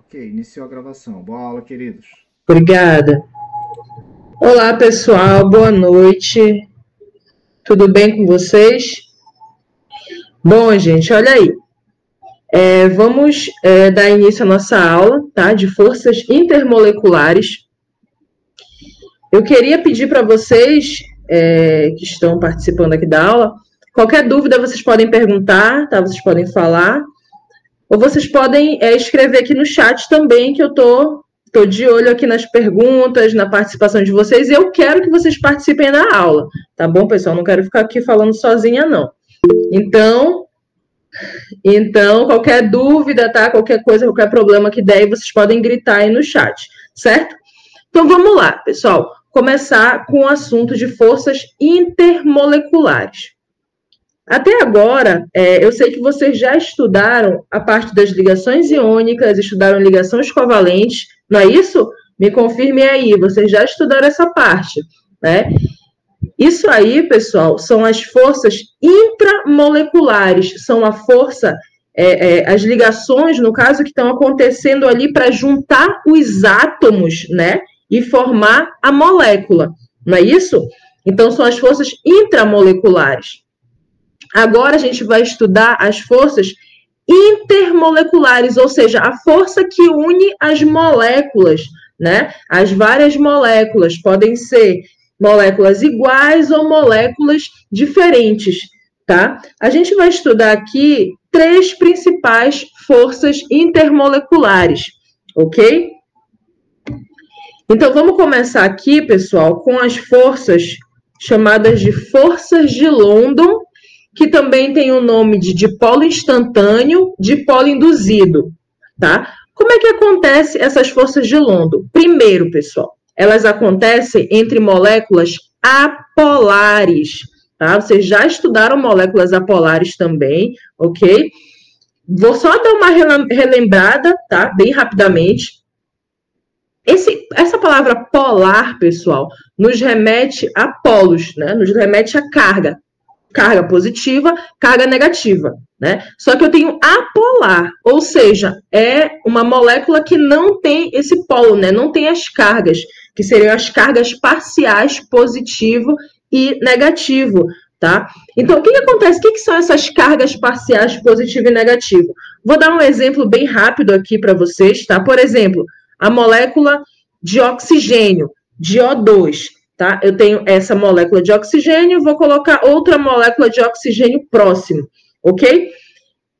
Ok, iniciou a gravação. Boa aula, queridos. Obrigada. Olá, pessoal. Boa noite. Tudo bem com vocês? Bom, gente, olha aí. Vamos dar início à nossa aula, tá? De forças intermoleculares. Eu queria pedir para vocês que estão participando aqui da aula, qualquer dúvida vocês podem perguntar, tá? Vocês podem falar. Ou vocês podem escrever aqui no chat também, que eu tô de olho aqui nas perguntas, na participação de vocês, e eu quero que vocês participem da aula, tá bom, pessoal? Não quero ficar aqui falando sozinha, não. Então, qualquer dúvida, tá? Qualquer coisa, qualquer problema que der, vocês podem gritar aí no chat, certo? Então, vamos lá, pessoal. Começar com o assunto de forças intermoleculares. Até agora, eu sei que vocês já estudaram a parte das ligações iônicas, estudaram ligações covalentes, não é isso? Me confirme aí, vocês já estudaram essa parte, né? Isso aí, pessoal, são as forças intramoleculares, são a força, as ligações, no caso, que estão acontecendo ali para juntar os átomos, né? E formar a molécula, não é isso? Então, são as forças intramoleculares. Agora a gente vai estudar as forças intermoleculares, ou seja, a força que une as moléculas, né? As várias moléculas podem ser moléculas iguais ou moléculas diferentes, tá? A gente vai estudar aqui 3 principais forças intermoleculares, ok? Então, vamos começar aqui, pessoal, com as forças chamadas de forças de London, que também tem o nome de dipolo instantâneo, dipolo induzido, tá? Como é que acontece essas forças de London? Primeiro, pessoal, elas acontecem entre moléculas apolares, tá? Vocês já estudaram moléculas apolares também, ok? Vou só dar uma relembrada, tá? Bem rapidamente. Essa palavra polar, pessoal, nos remete a polos, né? Nos remete a carga. Carga positiva, carga negativa, né? Só que eu tenho apolar, ou seja, é uma molécula que não tem esse polo, né? Não tem as cargas, que seriam as cargas parciais positivo e negativo, tá? Então, o que acontece? O que são essas cargas parciais positivo e negativo? Vou dar um exemplo bem rápido aqui para vocês, tá? Por exemplo, a molécula de oxigênio, de O2, tá? Eu tenho essa molécula de oxigênio, vou colocar outra molécula de oxigênio próximo, ok?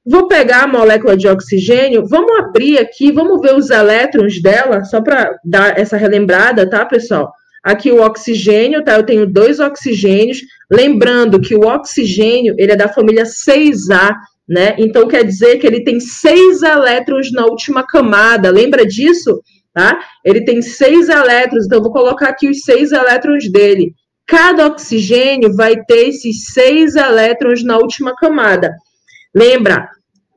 Vou pegar a molécula de oxigênio, vamos abrir aqui, vamos ver os elétrons dela, só para dar essa relembrada, tá, pessoal? Aqui o oxigênio, tá? Eu tenho 2 oxigênios, lembrando que o oxigênio, ele é da família 6A, né? Então, quer dizer que ele tem 6 elétrons na última camada, lembra disso? Tá? Ele tem 6 elétrons, então eu vou colocar aqui os 6 elétrons dele. Cada oxigênio vai ter esses 6 elétrons na última camada. Lembra,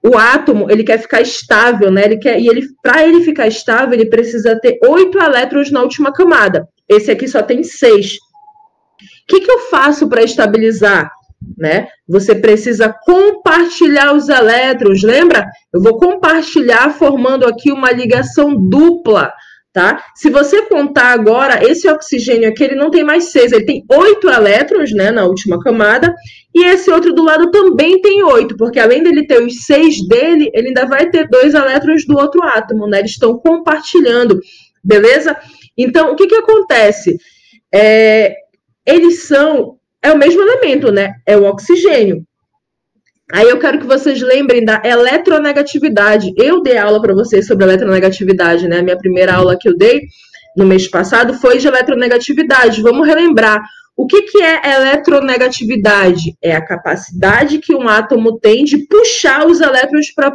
o átomo, ele quer ficar estável, né? Para ele ficar estável, ele precisa ter 8 elétrons na última camada. Esse aqui só tem 6. O que eu faço para estabilizar? Né? Você precisa compartilhar os elétrons, lembra? Eu vou compartilhar formando aqui uma ligação dupla, tá? Se você contar agora, esse oxigênio aqui, ele não tem mais 6, ele tem 8 elétrons, né, na última camada, e esse outro do lado também tem 8, porque além dele ter os 6 dele, ele ainda vai ter 2 elétrons do outro átomo, né? Eles estão compartilhando, beleza? Então, o que acontece? Eles são... É o mesmo elemento, né? É o oxigênio. Aí eu quero que vocês lembrem da eletronegatividade. Eu dei aula para vocês sobre eletronegatividade, né? A minha primeira aula que eu dei no mês passado foi de eletronegatividade. Vamos relembrar. O que é eletronegatividade? É a capacidade que um átomo tem de puxar os elétrons para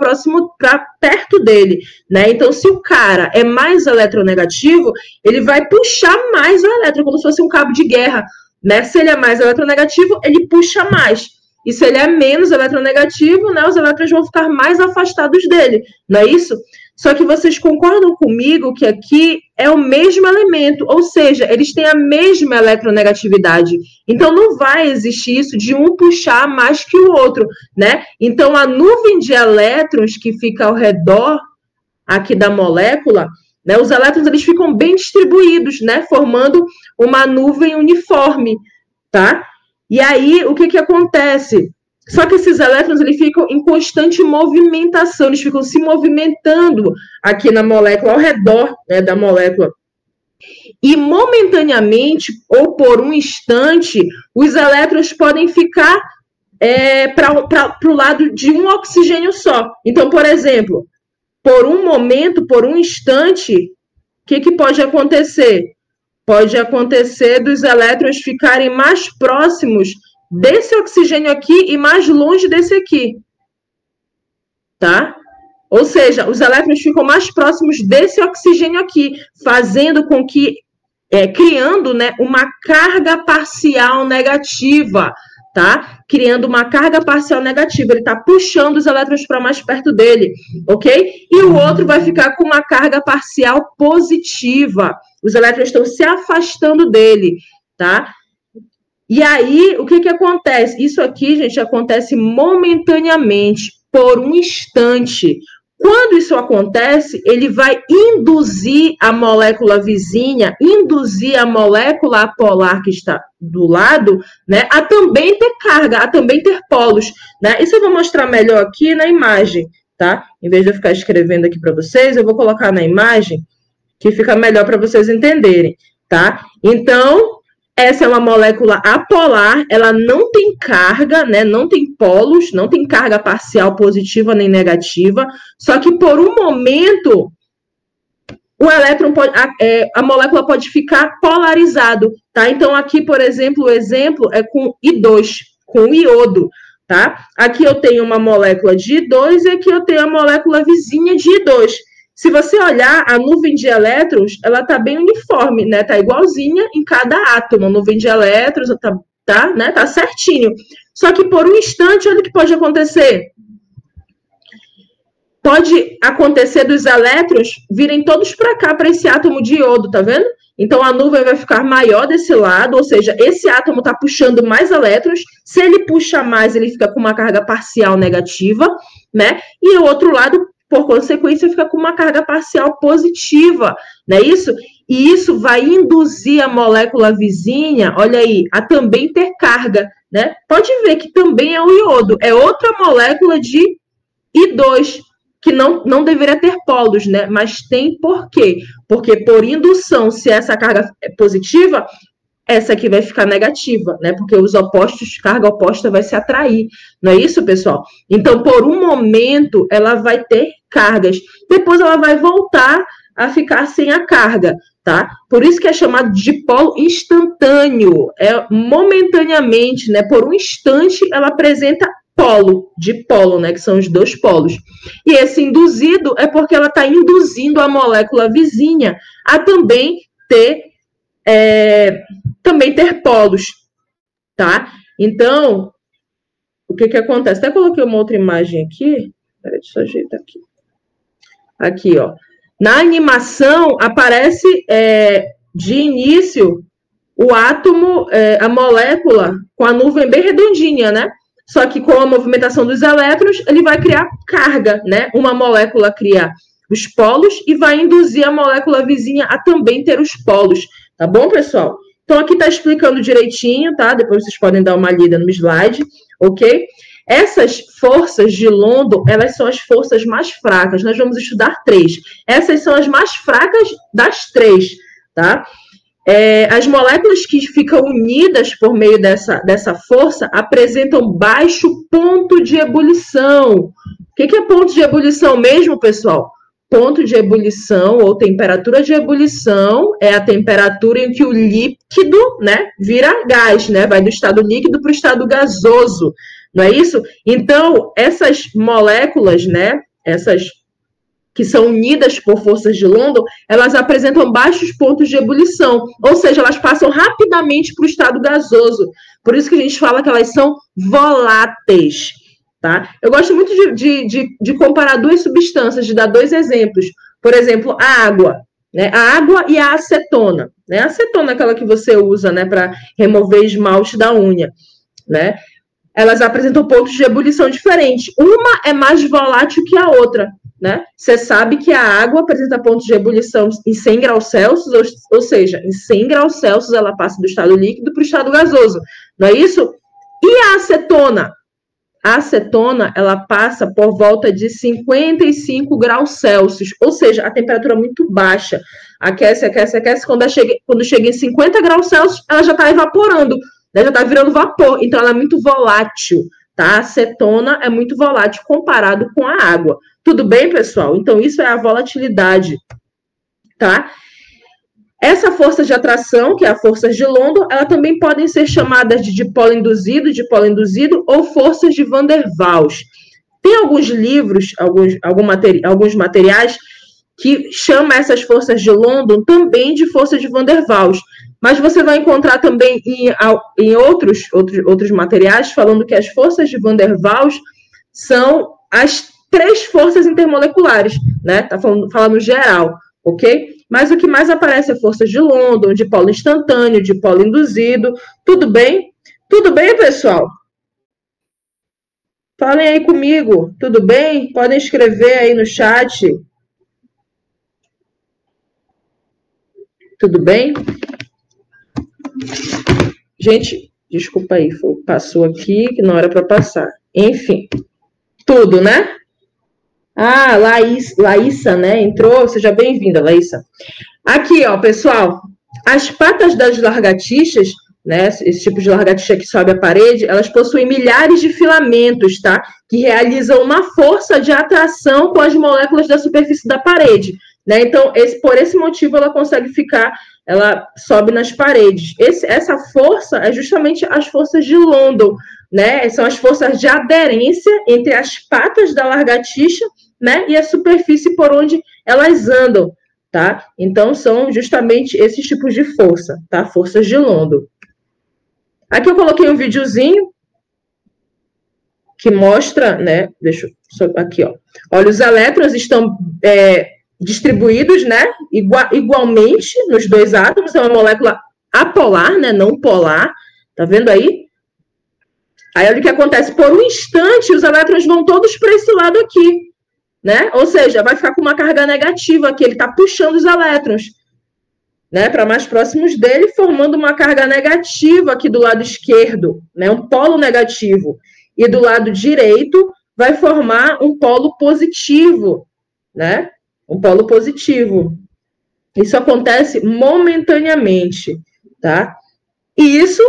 perto dele, né? Então, se o cara é mais eletronegativo, ele vai puxar mais o elétron, como se fosse um cabo de guerra. Né? Se ele é mais eletronegativo, ele puxa mais. E se ele é menos eletronegativo, né, os elétrons vão ficar mais afastados dele. Não é isso? Só que vocês concordam comigo que aqui é o mesmo elemento, ou seja, eles têm a mesma eletronegatividade. Então, não vai existir isso de um puxar mais que o outro, né? Então, a nuvem de elétrons que fica ao redor aqui da molécula, né, os elétrons eles ficam bem distribuídos, né, formando uma nuvem uniforme, tá? E aí, o que que acontece? Só que esses elétrons eles ficam em constante movimentação, eles ficam se movimentando aqui na molécula, ao redor, né, da molécula. E momentaneamente, ou por um instante, os elétrons podem ficar para o lado de um oxigênio só. Então, por exemplo, por um momento, por um instante, o que pode acontecer? Pode acontecer dos elétrons ficarem mais próximos desse oxigênio aqui e mais longe desse aqui. Tá? Ou seja, os elétrons ficam mais próximos desse oxigênio aqui, fazendo com que, criando, né, uma carga parcial negativa, tá? Criando uma carga parcial negativa. Ele está puxando os elétrons para mais perto dele, ok? E o outro vai ficar com uma carga parcial positiva. Os elétrons estão se afastando dele, tá? E aí, o que acontece? Isso aqui, gente, acontece momentaneamente, por um instante. Quando isso acontece, ele vai induzir a molécula vizinha, induzir a molécula apolar que está do lado, né, a também ter carga, a também ter polos, né? Isso eu vou mostrar melhor aqui na imagem, tá? Em vez de eu ficar escrevendo aqui para vocês, eu vou colocar na imagem, que fica melhor para vocês entenderem, tá? Então, essa é uma molécula apolar, ela não tem carga, né? Não tem polos, não tem carga parcial positiva nem negativa, só que por um momento o elétron pode, a molécula pode ficar polarizado, tá? Então aqui, por exemplo, o exemplo é com I2, com iodo, tá? Aqui eu tenho uma molécula de I2 e aqui eu tenho a molécula vizinha de I2. Se você olhar, a nuvem de elétrons, ela está bem uniforme, né? Está igualzinha em cada átomo. A nuvem de elétrons tá certinho. Só que por um instante, olha o que pode acontecer. Pode acontecer dos elétrons virem todos para cá, para esse átomo de iodo, tá vendo? Então, a nuvem vai ficar maior desse lado, ou seja, esse átomo está puxando mais elétrons. Se ele puxa mais, ele fica com uma carga parcial negativa, né? E o outro lado, por consequência, fica com uma carga parcial positiva, não é isso? E isso vai induzir a molécula vizinha, olha aí, a também ter carga, né? Pode ver que também é o iodo, é outra molécula de I2, que não deveria ter polos, né? Mas tem por quê? Porque por indução, se essa carga é positiva, essa aqui vai ficar negativa, né? Porque os opostos, carga oposta vai se atrair, não é isso, pessoal? Então, por um momento, ela vai ter cargas. Depois ela vai voltar a ficar sem a carga, tá? Por isso que é chamado de polo instantâneo. É momentaneamente, né? Por um instante, ela apresenta polo, né? Que são os dois polos. E esse induzido é porque ela está induzindo a molécula vizinha a também ter polos, tá? Então, o que acontece? Até coloquei uma outra imagem aqui. Peraí, deixa eu ajeitar aqui. Aqui, ó. Na animação, aparece de início o átomo, a molécula com a nuvem bem redondinha, né? Só que com a movimentação dos elétrons, ele vai criar carga, né? Uma molécula cria os polos e vai induzir a molécula vizinha a também ter os polos. Tá bom, pessoal? Então, aqui está explicando direitinho, tá? Depois vocês podem dar uma lida no slide, ok? Essas forças de London, elas são as forças mais fracas. Nós vamos estudar 3. Essas são as mais fracas das 3, tá? As moléculas que ficam unidas por meio dessa força apresentam baixo ponto de ebulição. O que é ponto de ebulição mesmo, pessoal? Ponto de ebulição ou temperatura de ebulição é a temperatura em que o líquido, né, vira gás, né? Vai do estado líquido para o estado gasoso, não é isso? Então, essas moléculas, né, essas que são unidas por forças de London, elas apresentam baixos pontos de ebulição, ou seja, elas passam rapidamente para o estado gasoso. Por isso que a gente fala que elas são voláteis, tá? Eu gosto muito de comparar duas substâncias, de dar 2 exemplos. Por exemplo, a água, né? A água e a acetona, né? A acetona é aquela que você usa, né, para remover esmalte da unha, né? Elas apresentam pontos de ebulição diferentes. Uma é mais volátil que a outra, né? Você sabe que a água apresenta pontos de ebulição em 100 graus Celsius, ou seja, em 100 graus Celsius ela passa do estado líquido para o estado gasoso, não é isso? E a acetona? A acetona, ela passa por volta de 55 graus Celsius, ou seja, a temperatura muito baixa. Aquece, aquece, aquece. Quando chega em 50 graus Celsius, ela já está evaporando, né? Já está virando vapor. Então, ela é muito volátil, tá? A acetona é muito volátil comparado com a água. Tudo bem, pessoal? Então, isso é a volatilidade, tá? Essa força de atração, que é a força de London, ela também podem ser chamadas de dipolo induzido ou forças de Van der Waals. Tem alguns livros, alguns materiais que chamam essas forças de London também de forças de Van der Waals. Mas você vai encontrar também em outros materiais falando que as forças de Van der Waals são as 3 forças intermoleculares, né? Tá falando geral, ok? Mas o que mais aparece é forças de London, dipolo instantâneo, dipolo induzido. Tudo bem? Tudo bem, pessoal? Falem aí comigo. Tudo bem? Podem escrever aí no chat. Tudo bem? Gente, desculpa aí, passou aqui que não era para passar. Enfim, tudo, né? Ah, Laísa, né? Entrou. Seja bem-vinda, Laísa. Aqui, ó, pessoal. As patas das lagartixas, né? Esse tipo de lagartixa que sobe a parede, elas possuem milhares de filamentos, tá? Que realizam uma força de atração com as moléculas da superfície da parede, né? Então, por esse motivo, ela sobe nas paredes. Essa força é justamente as forças de London, né? São as forças de aderência entre as patas da lagartixa, né, e a superfície por onde elas andam, tá? Então, são justamente esses tipos de força, tá? Forças de London. Aqui eu coloquei um videozinho que mostra, né, aqui, ó. Olha, os elétrons estão distribuídos, né, igualmente nos 2 átomos, é uma molécula apolar, né, não polar, tá vendo aí? Aí, olha o que acontece, por um instante, os elétrons vão todos para esse lado aqui, né? Ou seja, vai ficar com uma carga negativa aqui, ele está puxando os elétrons, né, para mais próximos dele, formando uma carga negativa aqui do lado esquerdo, né, um polo negativo. E do lado direito vai formar um polo positivo, né? Um polo positivo. Isso acontece momentaneamente, tá? E isso,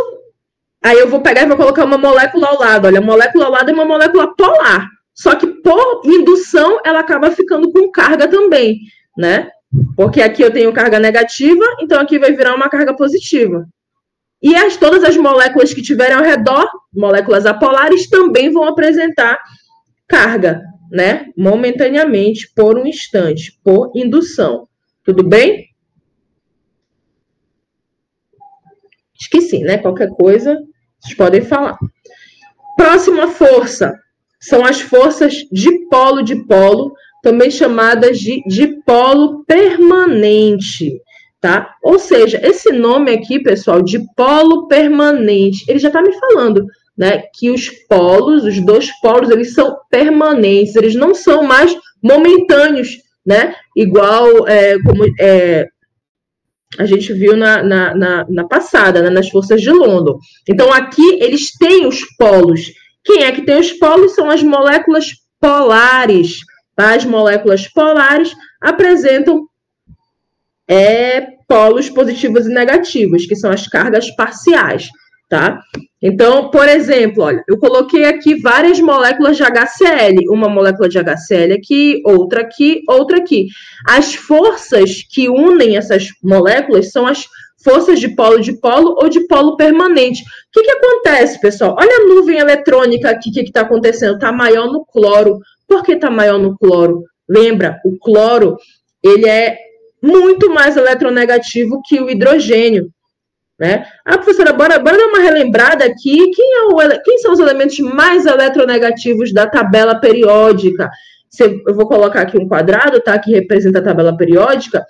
aí eu vou pegar e vou colocar uma molécula ao lado. Olha, a molécula ao lado é uma molécula polar. Só que por indução, ela acaba ficando com carga também, né? Porque aqui eu tenho carga negativa, então aqui vai virar uma carga positiva. E todas as moléculas que tiverem ao redor, moléculas apolares, também vão apresentar carga, né? Momentaneamente, por um instante, por indução. Tudo bem? Esqueci, né? Qualquer coisa, vocês podem falar. Próxima força. São as forças dipolo-dipolo, também chamadas de dipolo permanente, tá? Ou seja, esse nome aqui, pessoal, dipolo permanente, ele já está me falando, né, que os 2 polos, eles são permanentes, eles não são mais momentâneos, né? Igual como a gente viu na passada, né, nas forças de London. Então, aqui eles têm os polos. Quem é que tem os polos? São as moléculas polares. Tá? As moléculas polares apresentam polos positivos e negativos, que são as cargas parciais. Tá? Então, por exemplo, olha, eu coloquei aqui várias moléculas de HCl. Uma molécula de HCl aqui, outra aqui, outra aqui. As forças que unem essas moléculas são as forças de polo ou de polo permanente. O que acontece, pessoal? Olha a nuvem eletrônica aqui, o que está acontecendo? Está maior no cloro. Por que está maior no cloro? Lembra, o cloro, ele é muito mais eletronegativo que o hidrogênio, né? Ah, professora, bora dar uma relembrada aqui. Quem são os elementos mais eletronegativos da tabela periódica? Eu vou colocar aqui um quadrado, tá? Que representa a tabela periódica.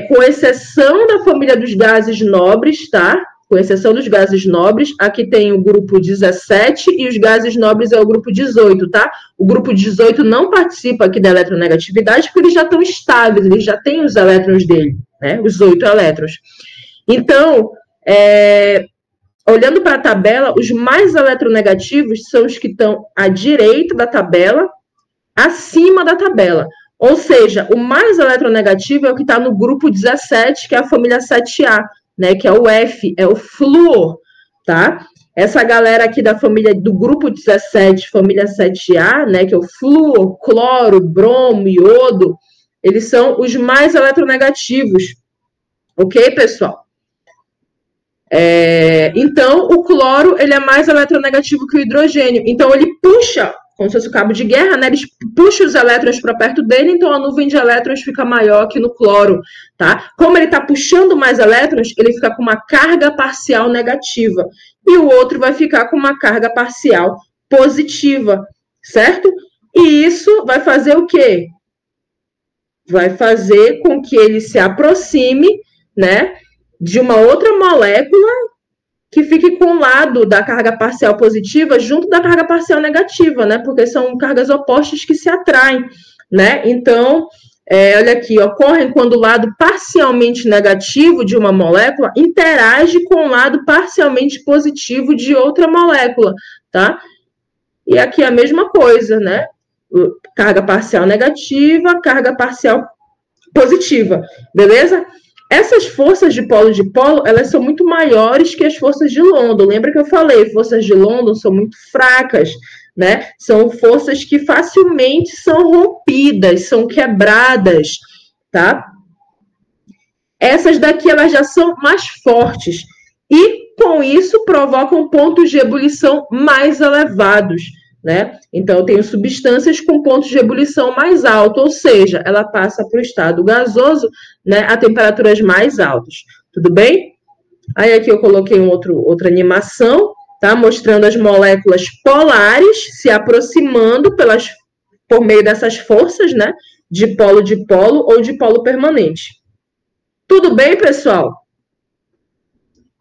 Com exceção da família dos gases nobres, tá? Com exceção dos gases nobres, aqui tem o grupo 17 e os gases nobres é o grupo 18, tá? O grupo 18 não participa aqui da eletronegatividade porque eles já estão estáveis, eles já têm os elétrons dele, né? Os 8 elétrons. Então, olhando para a tabela, os mais eletronegativos são os que estão à direita da tabela, acima da tabela. Ou seja, o mais eletronegativo é o que está no grupo 17, que é a família 7A, né? Que é o F, é o flúor, tá? Essa galera aqui da família do grupo 17, família 7A, né? Que é o flúor, cloro, bromo, iodo, eles são os mais eletronegativos. Ok, pessoal? Então, o cloro, ele é mais eletronegativo que o hidrogênio. Então, ele puxa, como se fosse o cabo de guerra, né? Ele puxa os elétrons para perto dele, então a nuvem de elétrons fica maior que no cloro, tá? Como ele está puxando mais elétrons, ele fica com uma carga parcial negativa. E o outro vai ficar com uma carga parcial positiva, certo? E isso vai fazer o quê? Vai fazer com que ele se aproxime, né, de uma outra molécula que fique com o lado da carga parcial positiva junto da carga parcial negativa, né? Porque são cargas opostas que se atraem, né? Então, olha aqui, ocorrem quando o lado parcialmente negativo de uma molécula interage com o lado parcialmente positivo de outra molécula, tá? E aqui é a mesma coisa, né? Carga parcial negativa, carga parcial positiva, beleza? Essas forças de polo, elas são muito maiores que as forças de London. Lembra que eu falei, forças de London são muito fracas, né? São forças que facilmente são rompidas, são quebradas, tá? Essas daqui, elas já são mais fortes. E, com isso, provocam pontos de ebulição mais elevados, né? Então, eu tenho substâncias com pontos de ebulição mais alto, ou seja, ela passa para o estado gasoso, né, a temperaturas mais altas. Tudo bem? Aí aqui eu coloquei outra animação, tá? Mostrando as moléculas polares se aproximando por meio dessas forças, né? De polo ou de polo permanente. Tudo bem, pessoal?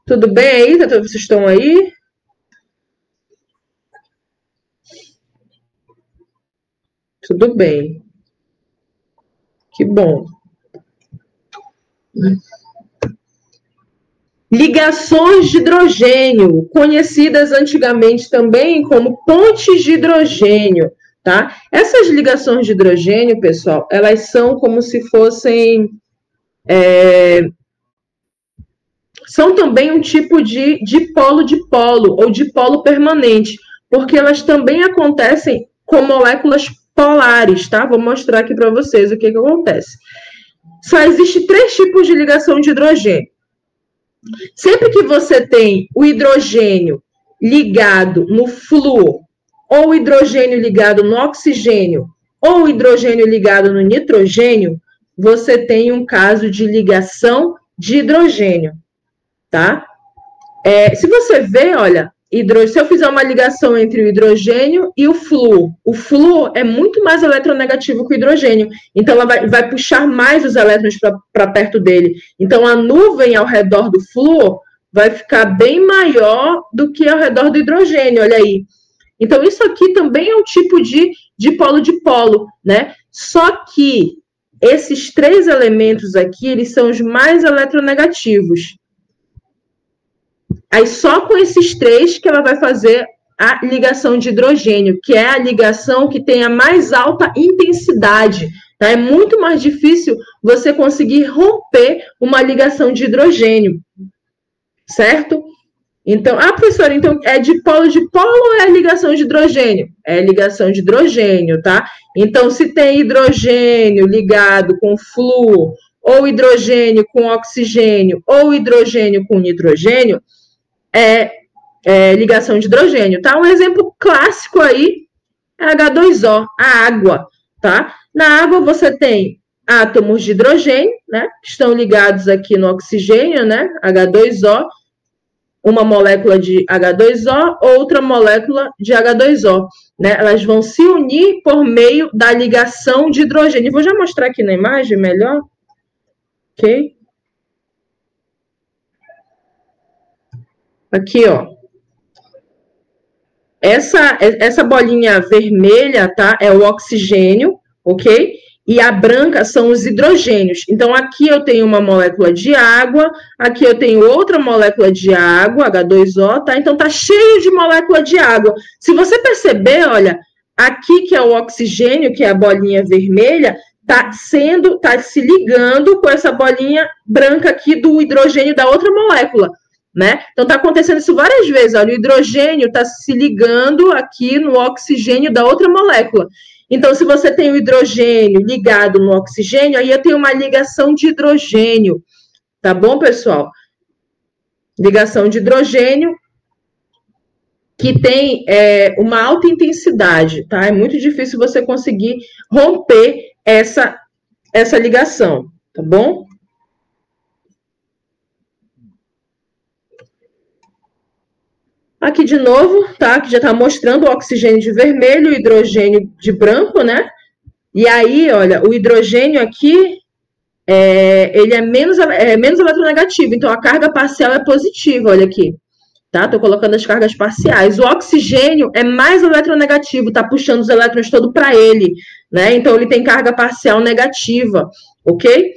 Tudo bem aí? Vocês estão aí? Tudo bem. Que bom. Ligações de hidrogênio, conhecidas antigamente também como pontes de hidrogênio, tá? Essas ligações de hidrogênio, pessoal, elas são como se fossem... são também um tipo de polo ou de polo permanente, porque elas também acontecem com moléculas polares, tá? Vou mostrar aqui para vocês o que acontece. Só existe 3 tipos de ligação de hidrogênio. Sempre que você tem o hidrogênio ligado no flúor, ou o hidrogênio ligado no oxigênio, ou o hidrogênio ligado no nitrogênio, você tem um caso de ligação de hidrogênio, tá? Se você ver, olha, se eu fizer uma ligação entre o hidrogênio e o flúor é muito mais eletronegativo que o hidrogênio, então ela vai puxar mais os elétrons para perto dele. Então a nuvem ao redor do flúor vai ficar bem maior do que ao redor do hidrogênio, olha aí. Então isso aqui também é um tipo de polo, né? Só que esses 3 elementos aqui, eles são os mais eletronegativos. Aí só com esses 3 que ela vai fazer a ligação de hidrogênio, que é a ligação que tem a mais alta intensidade. Tá? É muito mais difícil você conseguir romper uma ligação de hidrogênio, certo? Então, professora, então é de polo ou é a ligação de hidrogênio? É ligação de hidrogênio, tá? Então, se tem hidrogênio ligado com flúor, ou hidrogênio com oxigênio, ou hidrogênio com nitrogênio, ligação de hidrogênio, tá? Um exemplo clássico aí é H2O, a água, tá? Na água você tem átomos de hidrogênio, né? Que estão ligados aqui no oxigênio, né? H2O, uma molécula de H2O, outra molécula de H2O, né? Elas vão se unir por meio da ligação de hidrogênio. Vou já mostrar aqui na imagem melhor, ok? Aqui, ó. Essa bolinha vermelha, tá? É o oxigênio, ok? E a branca são os hidrogênios. Então, aqui eu tenho uma molécula de água, aqui eu tenho outra molécula de água, H2O, tá? Então, tá cheio de molécula de água. Se você perceber, olha, aqui que é o oxigênio, que é a bolinha vermelha, tá se ligando com essa bolinha branca aqui do hidrogênio da outra molécula, né? Então, está acontecendo isso várias vezes. Olha, o hidrogênio está se ligando aqui no oxigênio da outra molécula. Então, se você tem o hidrogênio ligado no oxigênio, aí eu tenho uma ligação de hidrogênio. Tá bom, pessoal? Ligação de hidrogênio que tem uma alta intensidade, tá? É muito difícil você conseguir romper essa ligação, tá bom? Aqui de novo, tá? Que já está mostrando o oxigênio de vermelho, o hidrogênio de branco, né? E aí, olha, o hidrogênio aqui, ele é menos eletronegativo, então a carga parcial é positiva, olha aqui. Tá? Estou colocando as cargas parciais. O oxigênio é mais eletronegativo, tá puxando os elétrons todo para ele, né? Então ele tem carga parcial negativa, ok?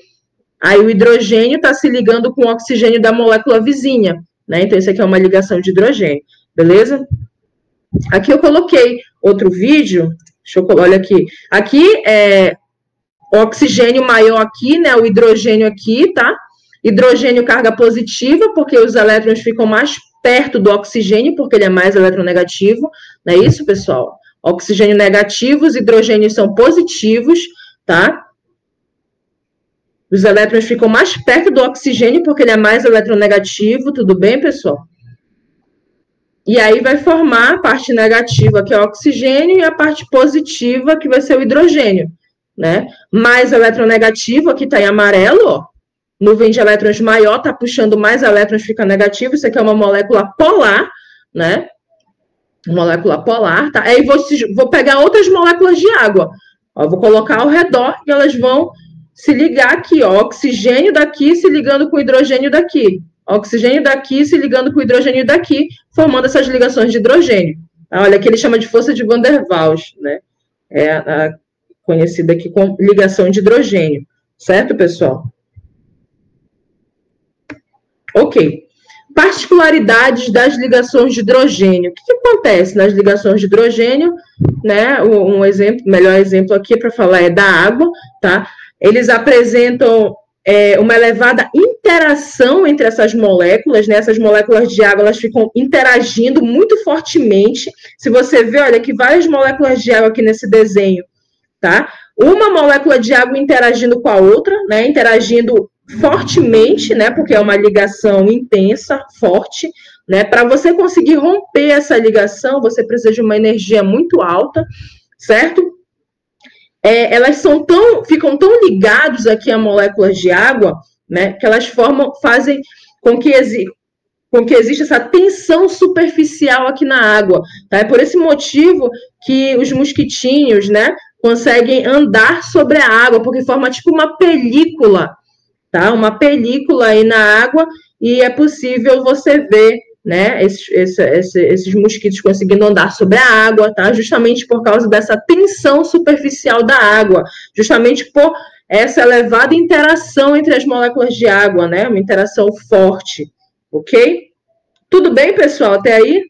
Aí o hidrogênio está se ligando com o oxigênio da molécula vizinha, né? Então, isso aqui é uma ligação de hidrogênio, beleza? Aqui eu coloquei outro vídeo, olha aqui. Aqui é o oxigênio maior aqui, né? O hidrogênio aqui, tá? Hidrogênio carga positiva, porque os elétrons ficam mais perto do oxigênio, porque ele é mais eletronegativo, não é isso, pessoal? Oxigênio negativo, os hidrogênios são positivos, tá? Os elétrons ficam mais perto do oxigênio, porque ele é mais eletronegativo, tudo bem, pessoal? E aí vai formar a parte negativa, que é o oxigênio, e a parte positiva, que vai ser o hidrogênio, né? Mais eletronegativo, aqui está em amarelo, ó. Nuvem de elétrons maior, está puxando mais elétrons, fica negativo. Isso aqui é uma molécula polar, né? Molécula polar, tá? Aí vou pegar outras moléculas de água, ó, vou colocar ao redor e elas vão se ligar aqui, ó, oxigênio daqui se ligando com hidrogênio daqui, oxigênio daqui se ligando com hidrogênio daqui, formando essas ligações de hidrogênio. Olha, aqui ele chama de força de Van der Waals, né? É conhecida aqui como ligação de hidrogênio, certo, pessoal? Ok. Particularidades das ligações de hidrogênio. O que acontece nas ligações de hidrogênio, né? Um exemplo, melhor exemplo aqui para falar é da água, tá? Eles apresentam uma elevada interação entre essas moléculas, né? Essas moléculas de água, elas ficam interagindo muito fortemente. Se você vê, olha, que várias moléculas de água aqui nesse desenho, tá? Uma molécula de água interagindo com a outra, né? Interagindo fortemente, né? Porque é uma ligação intensa, forte, né? Para você conseguir romper essa ligação, você precisa de uma energia muito alta, certo? Elas ficam tão ligados aqui a moléculas de água, né? Que elas fazem com que exista essa tensão superficial aqui na água, tá? É por esse motivo que os mosquitinhos, né? Conseguem andar sobre a água, porque forma tipo uma película, tá? Uma película aí na água, e é possível você ver, né, esses mosquitos conseguindo andar sobre a água, tá? Justamente por causa dessa tensão superficial da água, justamente por essa elevada interação entre as moléculas de água, né? Uma interação forte, ok? Tudo bem, pessoal, até aí?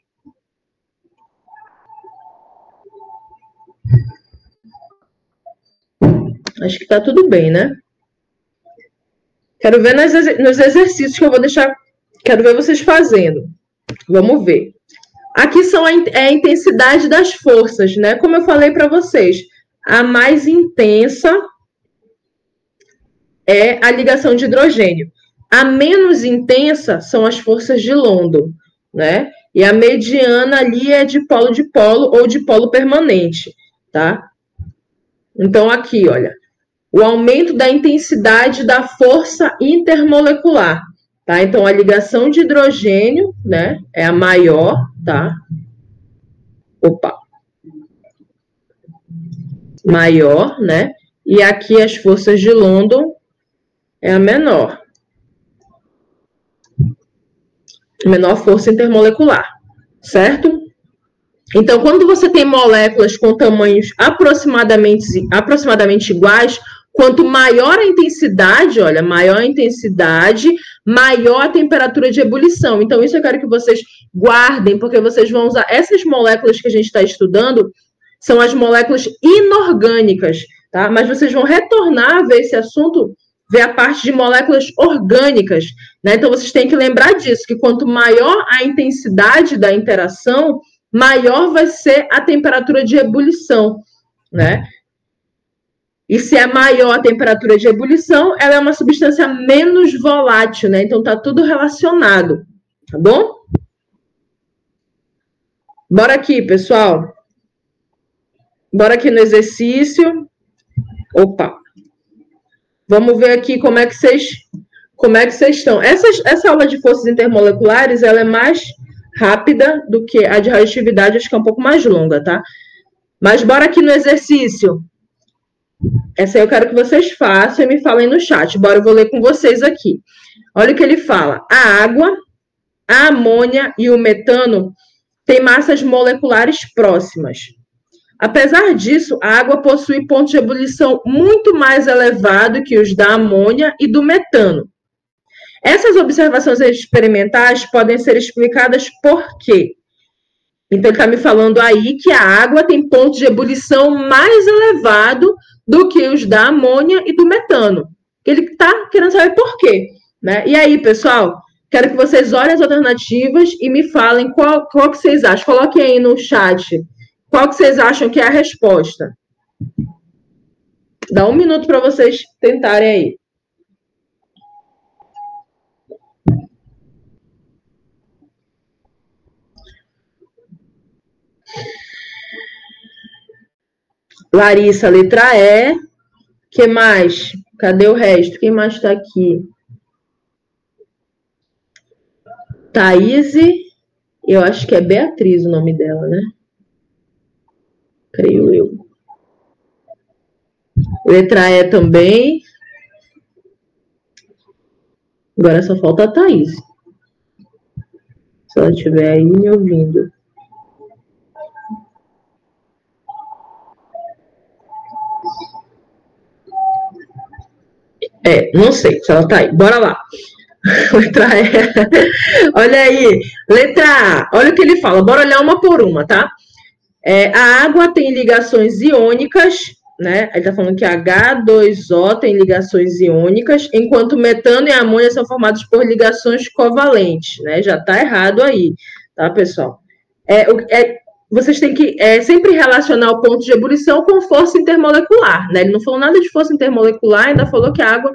Acho que tá tudo bem, né? Quero ver nos exercícios que eu vou deixar, quero ver vocês fazendo. Vamos ver. Aqui são a intensidade das forças, né? Como eu falei para vocês, a mais intensa é a ligação de hidrogênio. A menos intensa são as forças de London, né? E a mediana ali é de polo ou de polo permanente, tá? Então, aqui, olha, o aumento da intensidade da força intermolecular, tá? Então, a ligação de hidrogênio, né, é a maior, tá? Opa. Maior, né? E aqui as forças de London é a menor. menor força intermolecular, certo? Então, quando você tem moléculas com tamanhos aproximadamente iguais, quanto maior a intensidade, olha, maior a intensidade, maior a temperatura de ebulição. Então, isso eu quero que vocês guardem, porque vocês vão usar essas moléculas que a gente está estudando, são as moléculas inorgânicas, tá? Mas vocês vão retornar a ver esse assunto, ver a parte de moléculas orgânicas, né? Então, vocês têm que lembrar disso, que quanto maior a intensidade da interação, maior vai ser a temperatura de ebulição, né? E se é maior a temperatura de ebulição, ela é uma substância menos volátil, né? Então, tá tudo relacionado, tá bom? Bora aqui, pessoal. Bora aqui no exercício. Opa. Vamos ver aqui como é que vocês estão. Essa aula de forças intermoleculares, ela é mais rápida do que a de radioatividade, acho que é um pouco mais longa, tá? Mas bora aqui no exercício. Essa aí eu quero que vocês façam e me falem no chat. Bora, eu vou ler com vocês aqui. Olha o que ele fala. A água, a amônia e o metano têm massas moleculares próximas. Apesar disso, a água possui pontos de ebulição muito mais elevados que os da amônia e do metano. Essas observações experimentais podem ser explicadas por quê? Então, ele está me falando aí que a água tem pontos de ebulição mais elevado do que os da amônia e do metano. Ele está querendo saber por quê, né? E aí, pessoal, quero que vocês olhem as alternativas e me falem qual que vocês acham. Coloquem aí no chat qual que vocês acham que é a resposta. Dá um minuto para vocês tentarem aí. Larissa, letra E. Que mais? Cadê o resto? Quem mais está aqui? Thaís. Eu acho que é Beatriz o nome dela, né? Creio eu. Letra E também. Agora só falta a Thaís. Se ela estiver aí me ouvindo. Não sei se ela tá aí. Bora lá. Letra E. Olha aí. Letra A. Olha o que ele fala. Bora olhar uma por uma, tá? A água tem ligações iônicas, né? Ele tá falando que H2O tem ligações iônicas, enquanto metano e amônia são formados por ligações covalentes, né? Já tá errado aí, tá, pessoal? Vocês têm que sempre relacionar o ponto de ebulição com força intermolecular, né? Ele não falou nada de força intermolecular, ainda falou que a água,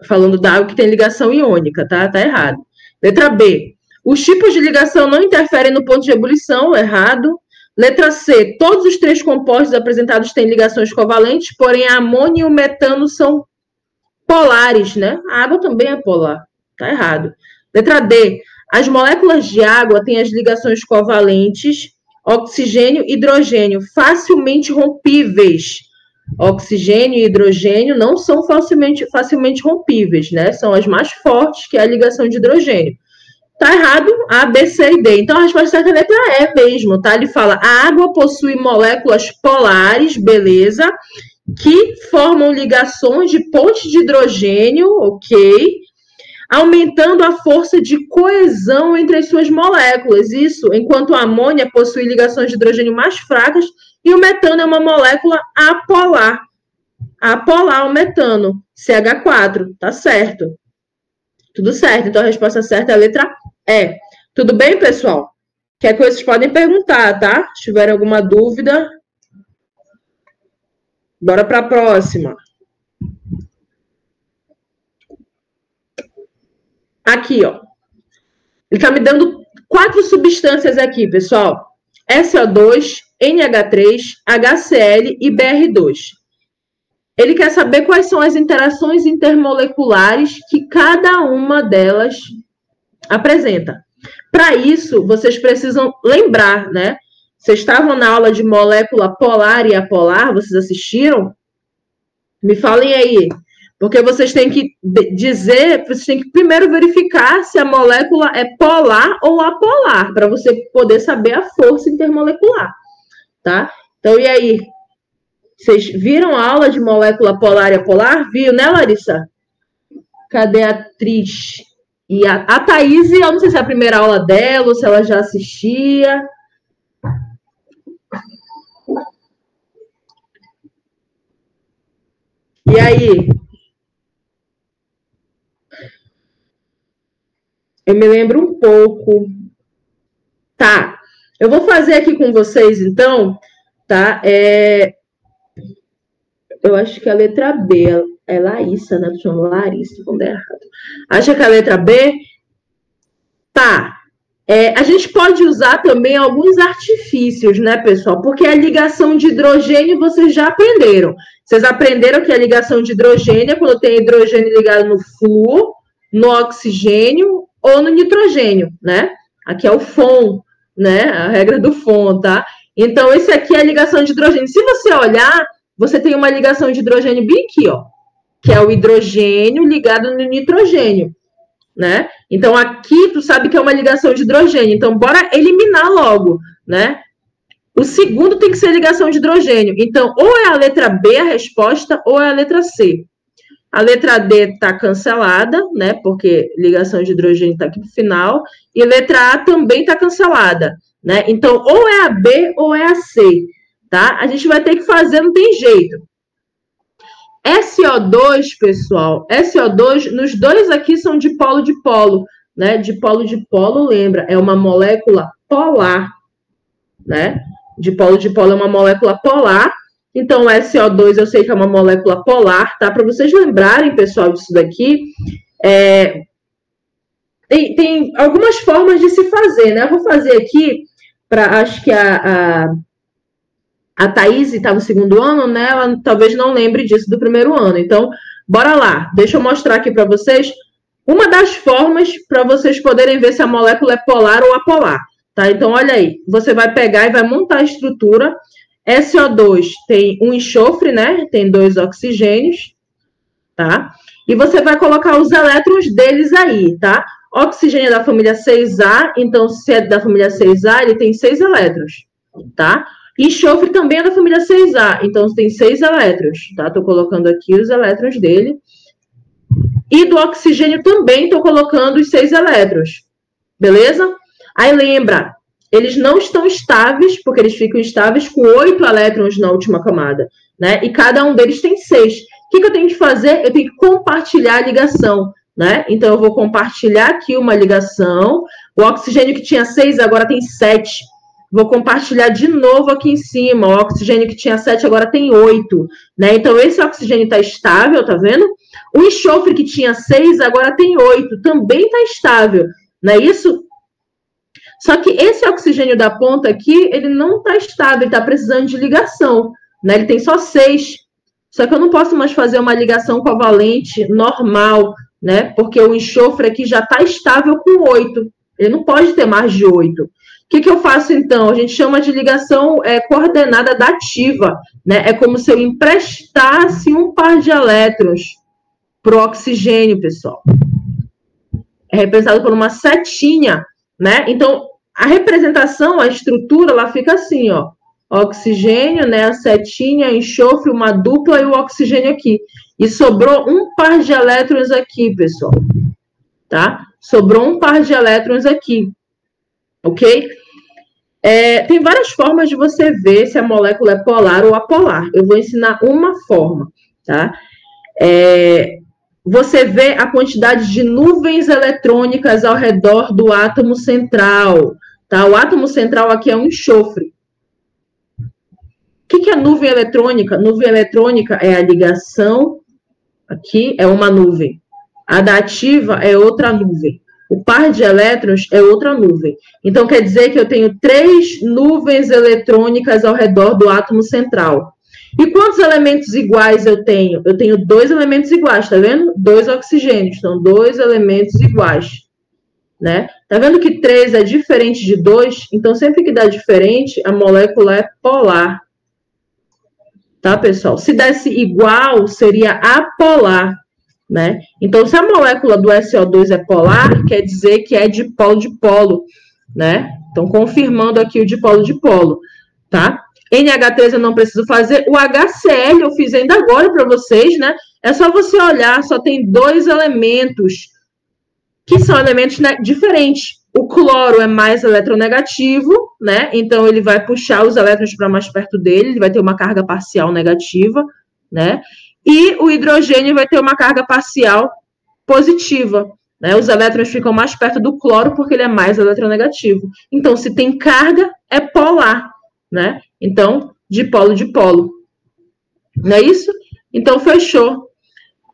falando da água que tem ligação iônica, tá? Tá errado. Letra B. Os tipos de ligação não interferem no ponto de ebulição, errado. Letra C. Todos os três compostos apresentados têm ligações covalentes, porém a amônia e o metano são polares, né? A água também é polar, tá errado. Letra D. As moléculas de água têm as ligações covalentes oxigênio e hidrogênio facilmente rompíveis. Oxigênio e hidrogênio não são facilmente rompíveis, né? São as mais fortes, que é a ligação de hidrogênio. Tá errado A, B, C e D. Então, a resposta certa é a letra E mesmo, tá? Ele fala, a água possui moléculas polares, beleza, que formam ligações de pontes de hidrogênio, ok, aumentando a força de coesão entre as suas moléculas. Isso, enquanto a amônia possui ligações de hidrogênio mais fracas e o metano é uma molécula apolar. Apolar o metano, CH4, tá certo. Tudo certo, então a resposta certa é a letra E. Tudo bem, pessoal? Qualquer coisa vocês podem perguntar, tá? Se tiverem alguma dúvida. Bora para a próxima. Aqui, ó. Ele tá me dando 4 substâncias aqui, pessoal. SO2, NH3, HCl e BR2. Ele quer saber quais são as interações intermoleculares que cada uma delas apresenta. Para isso, vocês precisam lembrar, né? Vocês estavam na aula de molécula polar e apolar, vocês assistiram? Me falem aí. Porque vocês têm que dizer, vocês têm que primeiro verificar se a molécula é polar ou apolar, para você poder saber a força intermolecular, tá? Então, e aí? Vocês viram a aula de molécula polar e apolar? Viu, né, Larissa? Cadê a atriz? E a Thaís, eu não sei se é a primeira aula dela ou se ela já assistia. E aí? Eu me lembro um pouco. Tá. Eu vou fazer aqui com vocês, então, tá? Eu acho que a letra B é Laísa, né? Chama Larissa, quando é errado. Acha que a letra B? Tá. A gente pode usar também alguns artifícios, né, pessoal? Porque a ligação de hidrogênio vocês já aprenderam. Vocês aprenderam que a ligação de hidrogênio é quando tem hidrogênio ligado no flúor, no oxigênio ou no nitrogênio, né? Aqui é o FON, né? A regra do FON, tá? Então, esse aqui é a ligação de hidrogênio. Se você olhar, você tem uma ligação de hidrogênio bem aqui, ó, que é o hidrogênio ligado no nitrogênio, né? Então, aqui tu sabe que é uma ligação de hidrogênio. Então, bora eliminar logo, né? O segundo tem que ser ligação de hidrogênio. Então, ou é a letra B a resposta, ou é a letra C. A letra D está cancelada, né? Porque ligação de hidrogênio está aqui no final. E a letra A também está cancelada, né? Então, ou é a B ou é a C, tá? A gente vai ter que fazer, não tem jeito. SO2, pessoal, SO2, nos dois aqui são de polo, né? De polo, lembra? É uma molécula polar, né? De polo é uma molécula polar. Então, o SO2 eu sei que é uma molécula polar, tá? Para vocês lembrarem, pessoal, disso daqui, tem algumas formas de se fazer, né? Eu vou fazer aqui, acho que a Thaís está no segundo ano, né? Ela talvez não lembre disso do primeiro ano. Então, bora lá. Deixa eu mostrar aqui para vocês uma das formas para vocês poderem ver se a molécula é polar ou apolar, tá? Então, olha aí. Você vai pegar e vai montar a estrutura. SO2 tem um enxofre, né? Tem 2 oxigênios, tá? E você vai colocar os elétrons deles aí, tá? Oxigênio é da família 6A, então se é da família 6A, ele tem 6 elétrons, tá? Enxofre também é da família 6A, então tem 6 elétrons, tá? Tô colocando aqui os elétrons dele. E do oxigênio também tô colocando os 6 elétrons, beleza? Aí lembra, eles não estão estáveis, porque eles ficam estáveis com 8 elétrons na última camada, né? E cada um deles tem 6. O que eu tenho que fazer? Eu tenho que compartilhar a ligação, né? Então, eu vou compartilhar aqui uma ligação. O oxigênio que tinha 6 agora tem 7. Vou compartilhar de novo aqui em cima. O oxigênio que tinha 7 agora tem 8, né? Então, esse oxigênio está estável, tá vendo? O enxofre que tinha 6 agora tem 8. Também está estável, não é isso? Só que esse oxigênio da ponta aqui, ele não está estável, ele está precisando de ligação, né? Ele tem só 6. Só que eu não posso mais fazer uma ligação covalente normal, né? Porque o enxofre aqui já está estável com 8. Ele não pode ter mais de 8. O que eu faço, então? A gente chama de ligação coordenada dativa, né? É como se eu emprestasse um par de elétrons para o oxigênio, pessoal. É representado por uma setinha, né? Então, a representação, a estrutura, ela fica assim, ó. Oxigênio, né? A setinha, enxofre, uma dupla e o oxigênio aqui. E sobrou um par de elétrons aqui, pessoal. Tá? Sobrou um par de elétrons aqui. Ok? Tem várias formas de você ver se a molécula é polar ou apolar. Eu vou ensinar uma forma, tá? Você vê a quantidade de nuvens eletrônicas ao redor do átomo central, tá? O átomo central aqui é um enxofre. O que é nuvem eletrônica? Nuvem eletrônica é a ligação, aqui é uma nuvem. A da ativa é outra nuvem. O par de elétrons é outra nuvem. Então, quer dizer que eu tenho 3 nuvens eletrônicas ao redor do átomo central. E quantos elementos iguais eu tenho? Eu tenho 2 elementos iguais, tá vendo? 2 oxigênios, então 2 elementos iguais, né? Tá vendo que 3 é diferente de 2? Então, sempre que dá diferente, a molécula é polar. Tá, pessoal? Se desse igual, seria apolar. né? Então, se a molécula do SO2 é polar, quer dizer que é dipolo, né? Então, confirmando aqui o dipolo, tá? NH3 eu não preciso fazer. O HCl eu fiz ainda agora para vocês, né? É só você olhar, só tem 2 elementos que são elementos, né, diferentes. O cloro é mais eletronegativo, né? Então ele vai puxar os elétrons para mais perto dele, ele vai ter uma carga parcial negativa, né? E o hidrogênio vai ter uma carga parcial positiva, né? Os elétrons ficam mais perto do cloro porque ele é mais eletronegativo. Então, se tem carga, é polar, né? Então, dipolo. Não é isso? Então, fechou.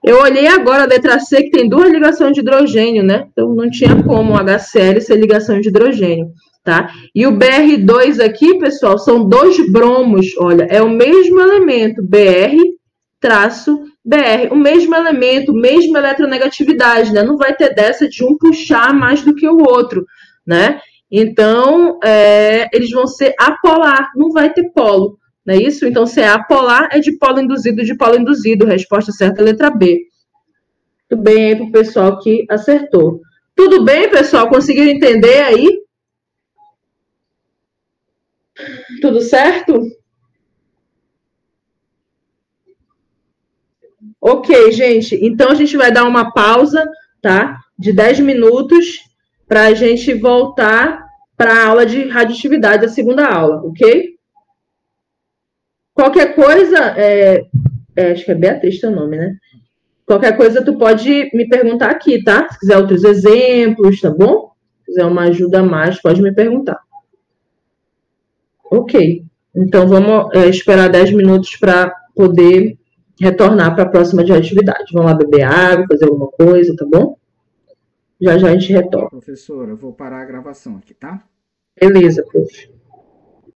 Eu olhei agora a letra C, que tem 2 ligações de hidrogênio, né? Então, não tinha como o HCl ser ligação de hidrogênio, tá? E o Br2 aqui, pessoal, são 2 bromos. Olha, é o mesmo elemento, Br-Br. O mesmo elemento, mesma eletronegatividade, né? Não vai ter dessa de um puxar mais do que o outro, né? Então, eles vão ser apolar, não vai ter polo. Não é isso? Então, se é apolar, é dipolo induzido. Resposta certa, letra B. Tudo bem aí para o pessoal que acertou. Tudo bem, pessoal? Conseguiram entender aí? Tudo certo? Ok, gente. Então, a gente vai dar uma pausa, tá? De 10 minutos para a gente voltar para a aula de radioatividade, a segunda aula, ok? Qualquer coisa, acho que é Beatriz teu nome, né? Qualquer coisa tu pode me perguntar aqui, tá? Se quiser outros exemplos, tá bom? Se quiser uma ajuda a mais, pode me perguntar. Ok. Então, vamos esperar 10 minutos para poder retornar para a próxima de atividade. Vamos lá beber água, fazer alguma coisa, tá bom? Já a gente retorna. Professora, eu vou parar a gravação aqui, tá? Beleza, prof.